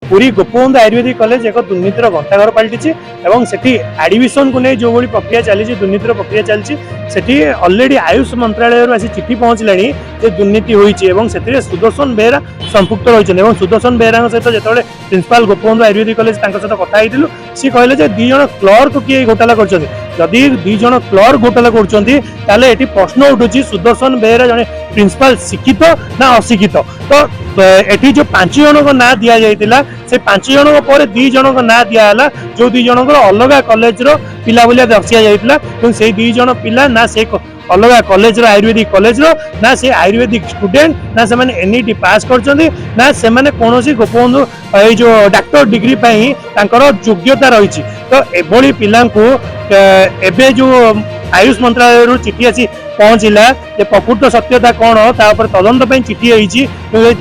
पूरी गोपबंधु आयुर्वेदिक कॉलेज एक दुर्नीतिर गंताघर पलटि से एडमिशन को नहीं जो भाई प्रक्रिया चली दुर्नीतिर प्रक्रिया चलती से अलरेडी आयुष मंत्रालय आसी चिठी पहुँचला दुर्नीति होती सुदर्शन बेहरा संपुक्त रही सुदर्शन बेहरा सहित जो प्रिंसिपाल गोपबंधु आयुर्वेदिक कॉलेज सहित कथा सी कहले दी जन क्लर्क किए घोटाला करदी दी जन क्लर्क घोटाला कर प्रश्न उठुची सुदर्शन बेहरा जड़े प्रिंसिपाल शिक्षित ना अशिक्षित तो एटी जो 5 जन को ना दि जाइतिला से 5 जन पर 2 जन को ना दियाला जो 2 जन अलग कॉलेज रो पिला बोलिया दर्शिया जाइतिला से 2 जन पिला ना से अलग कॉलेज रो आयुर्वेदिक कॉलेज रो ना से आयुर्वेदिक स्टूडेंट ना से माने एनईटी पास करछन्ती ना से माने कोनोसी गोपबंधु ए जो डॉक्टर डिग्री पई तांकर योग्यता रही तो एभली पिला को एबे जो आयुष मंत्रालय चिठी आसी पहुँचला प्रकृत सत्यता कौन तापर तदंत चिठी आई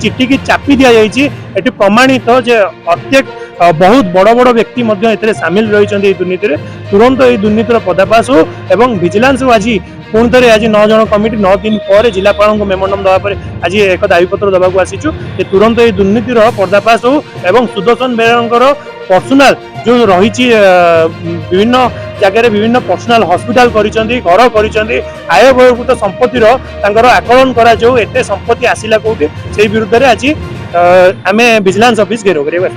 चिठी की चापी दि जाती प्रमाणित प्रत्येक बहुत बड़ बड़ व्यक्ति सामिल रही दुर्नीति तुरंत ये दुर्नीतिर पर्दाफाश हो एवं विजिलेंस आज पुणी थे आज 9 जन कमिटी 9 दिन पर जिलापाल मेमोरांडम दवापर आज एक दाबीपत्र दवाक आसीचु तुरंत ये दुर्नीतिर पर्दाफाश हो एवं सुदर्शन बेहरा पर्सनाल जो रही विभिन्न जगह विभिन्न पर्सनाल हॉस्पिटल करिसेंती घर करिसेंती आय बहिर्भूत संपत्तिर तांकर आकलन करा जो एते संपत्ति आसिला कोठी से विरुद्ध रे आज आमे विजिलेंस ऑफिस घेराव करेबा।